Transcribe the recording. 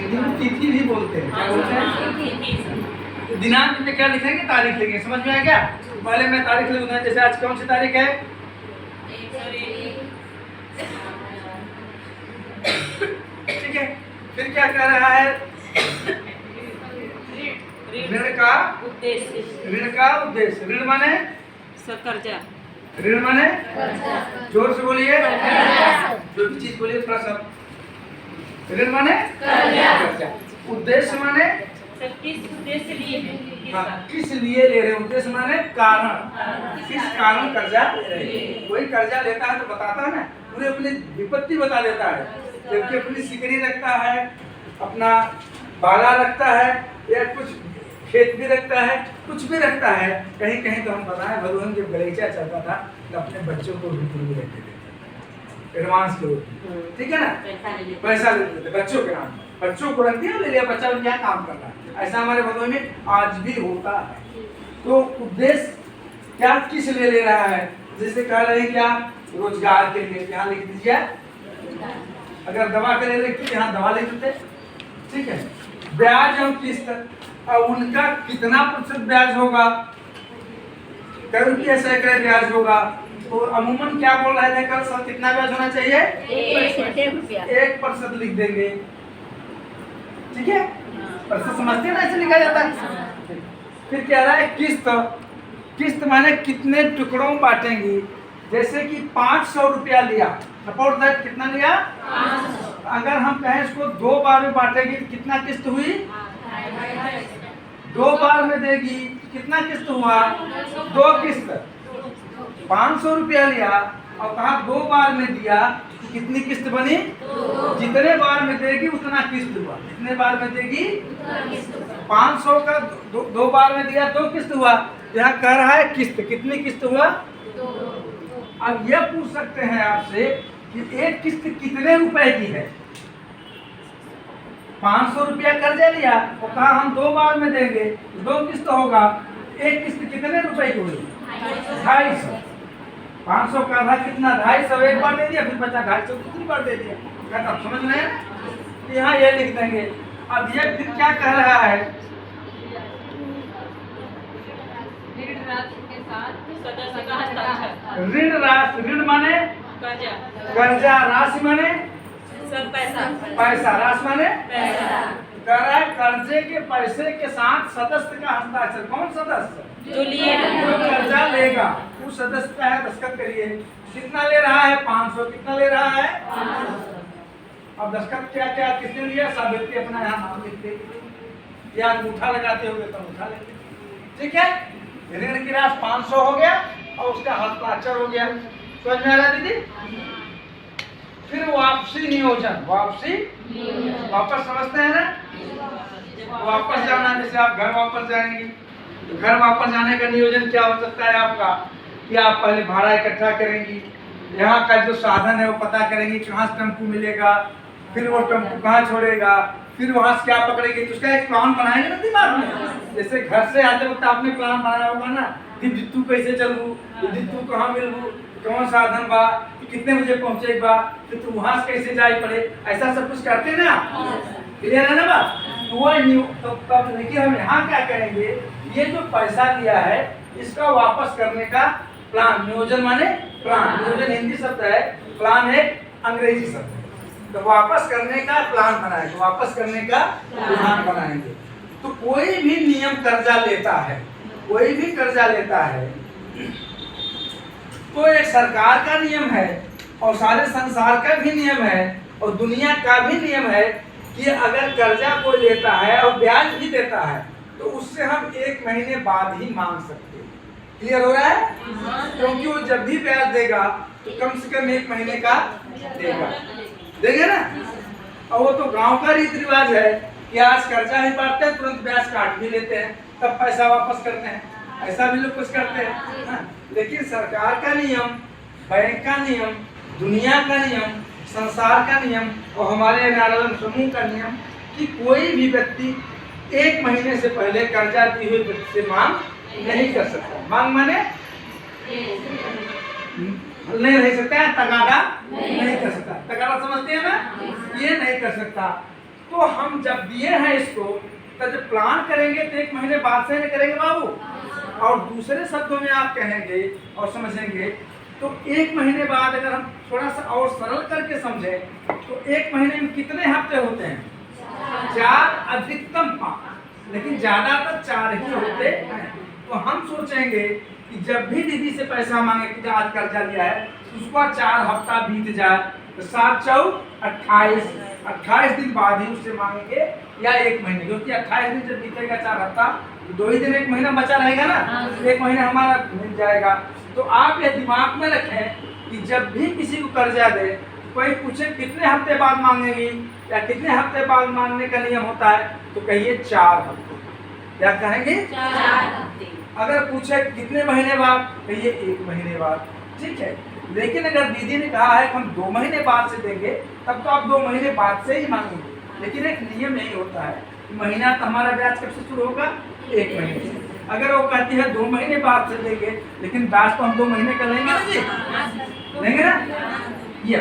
हिंदी में तिथि भी बोलते हैं। क्या बोलते हैं? दिनांक में क्या लिखेंगे? तारीख लिखेंगे। समझ में आया क्या? पहले मैं तारीख लिखूंगा, जैसे आज कौन सी तारीख है? ठीक है। फिर क्या कह रहा है? ऋण का उद्देश्य। ऋण का उद्देश्य। ऋण माने कर्जा। ऋण माने जोर से बोलिए, जो भी चीज बोलिए थोड़ा सा। ऋण माने कर्जा। उद्देश्य माने किस उद्देश्य लिए है? हाँ, किस लिए ले रहे हैं? उद्देश्य माने कारण, किस कारण कर्जा ले रहे हैं। कोई कर्जा लेता है तो बताता है ना, पूरे अपनी विपत्ति बता देता है, जबकि अपनी सिकड़ी रखता है, अपना बाला रखता है, या कुछ खेत भी रखता है, कुछ भी रखता है। कहीं कहीं तो हम बताएं, भगवान जब गलीचा चलता था तो अपने बच्चों को भी रखते थे एडवांस के रूप में, ठीक है ना, पैसा लेते थे बच्चों के नाम। बच्चों को रख दिया, ले लिया, बच्चा क्या काम कर रहा है। ऐसा हमारे भगवान में आज भी होता है। तो उद्देश्य क्या, किस लिए ले रहा है? जैसे कह रहे हैं क्या, रोजगार के लिए। यहाँ लिख दीजिए, अगर दवा के लिए लिखते यहाँ दवा लिख देते, ठीक है। ब्याज और किस्त, और उनका कितना प्रतिशत ब्याज होगा? कई रुपये सैकड़े ब्याज होगा। तो अमूमन क्या बोल रहे थे कल सर, कितना ब्याज होना चाहिए? 1% लिख देंगे, ठीक है। प्रतिशत समझते हैं ना, ऐसे लिखा जाता है। फिर कह रहा है किस्त। किस्त माने कितने टुकड़ों में बांटेंगी। जैसे कि 500 रुपया लिया, सपोर्ट दैट, कितना लिया? 500। अगर हम कहें इसको 2 बार में बांटेगी, कितना किस्त हुई? 2 बार में देगी, कितना किस्त हुआ? 2 किस्त। 500 रुपया लिया और कहा 2 बार में दिया, तो कितनी किस्त बनी? जितने बार में देगी उतना किस्त हुआ। जितने बार में देगी 500 का 2 बार में दिया, 2 किस्त हुआ। यहाँ कह रहा है किस्त, कितनी किस्त हुआ? 2। अब यह पूछ सकते हैं आपसे कि एक किस्त कितने रुपए की है? 500 रुपया कर्जा लिया और कहा हम 2 बार में देंगे, 2 किस्त होगा। एक किस्त कितने रुपए की हुई? 250। 500 का आधा कितना? 250। एक बार दे दिया, फिर बचा 250, कितनी बार दे दिया? क्या आप समझ रहे हैं? यहाँ ये लिख देंगे। अब ये फिर क्या कह रहा है? ऋण राशि। ऋण माने कर्जा, राशि माने पैसा, राशि माने पैसा। कह रहा है कर्जे के पैसे के साथ सदस्य का हस्ताक्षर। कौन सदस्य? जो कर्जा लेगा उस सदस्य का है, दस्तखत करिए। कितना ले रहा है? 500। कितना ले रहा है? 500। अब दस्तखत क्या क्या किसने लिया? सब व्यक्ति अपना यहाँ नाम लिखते, या अंगूठा लगाते हुए तो अंगूठा लेते, ठीक है। ऋण की राशि 500 हो गया और उसका हस्ताक्षर हो गया। समझ में आ रहा दीदी? फिर वापसी नियोजन। वापसी, वापस समझते हैं ना? वापस जाना, जैसे आप घर वापस जाएंगी तो घर वापस जाने का नियोजन क्या हो सकता है आपका? कि आप पहले भाड़ा इकट्ठा करेंगी, यहाँ का जो साधन है वो पता करेंगी, कहाँ से टेम्पू मिलेगा, फिर वो टेम्पू कहाँ छोड़ेगा, फिर वहाँ से क्या पकड़ेंगे, तो उसका एक प्लान बनाएंगे ना दिमाग में। जैसे घर से आते वक्त आपने प्लान बनाया होगा ना कि दित्तू कैसे चलूँ, दित्तू कहाँ मिलूँ, कौन साधन बा, कितने बजे पहुँचे बा, तो तुम वहाँ से कैसे जाए पड़े, ऐसा सब कुछ करते हैं ना। क्लियर है ना बात? तो तब देखिए हम यहाँ क्या करेंगे, ये जो पैसा दिया है इसका वापस करने का प्लान। नियोजन माने प्लान। नियोजन हिंदी शब्द है, प्लान है अंग्रेजी शब्द है। तो वापस करने का प्लान बनाएंगे, वापस करने का प्लान बनाएंगे। तो कोई भी नियम कर्जा लेता है, कोई भी कर्जा लेता है तो एक सरकार का नियम है और सारे संसार का भी नियम है और दुनिया का भी नियम है कि अगर कर्जा कोई लेता है और ब्याज भी देता है तो उससे हम 1 महीने बाद ही मांग सकते हैं। क्लियर हो रहा है? क्योंकि वो जब भी ब्याज देगा तो कम से कम 1 महीने का देगा, देंगे ना। और वो तो गांव का रीति रिवाज है कि आज कर्जा ही बांटते हैं, तुरंत ब्याज काट भी लेते हैं, तब पैसा वापस करते हैं। ऐसा भी लोग कुछ करते हैं। लेकिन सरकार का नियम, बैंक का नियम, दुनिया का नियम, संसार का नियम और हमारे नारायण समूह का नियम कि कोई भी व्यक्ति 1 महीने से पहले कर्जा दी हुई व्यक्ति से मांग नहीं कर सकता। मांग माने नहीं रह सकता है, तगादा नहीं कर सकता। तगादा समझते हैं ना? ये नहीं कर सकता। तो हम जब दिए हैं इसको, तो जब प्लान करेंगे तो 1 महीने बाद से नहीं करेंगे बाबू। और दूसरे शब्दों में आप कहेंगे और समझेंगे तो 1 महीने बाद अगर हम थोड़ा सा और सरल करके समझें तो 1 महीने में कितने हफ्ते होते हैं? 4, अधिकतम 5, लेकिन ज्यादातर 4 ही होते हैं। तो हम सोचेंगे कि जब भी दीदी से पैसा मांगे कि आज कर्जा लिया है उसका 4 हफ्ता बीत जाए तो 7 चौक 28 दिन बाद ही उससे मांगेंगे या 1 महीने, क्योंकि 28 दिन जब बीतेगा 4 हफ्ता 2 ही दिन 1 महीना बचा रहेगा ना, 1 महीना हमारा मिल जाएगा। तो आप ये दिमाग में रखें कि जब भी किसी को कर्जा दे कोई पूछे कितने हफ्ते बाद मांगेगी या कितने हफ्ते बाद मांगने का नियम होता है तो कहिए 4 हफ्ते। क्या कहेंगे? 4 हफ्ते। अगर पूछे कितने महीने बाद कहिए 1 महीने बाद। ठीक है, लेकिन अगर दीदी ने कहा है कि हम 2 महीने बाद से देंगे तब तो आप 2 महीने बाद से ही मांगेंगे। लेकिन एक नियम यही होता है, महीना तो हमारा ब्याज कब से शुरू होगा? 1 महीने से। अगर वो कहती है 2 महीने बाद से देंगे लेकिन ब्याज तो हम 2 महीने का लेंगे ना जी, लेंगे ना? ये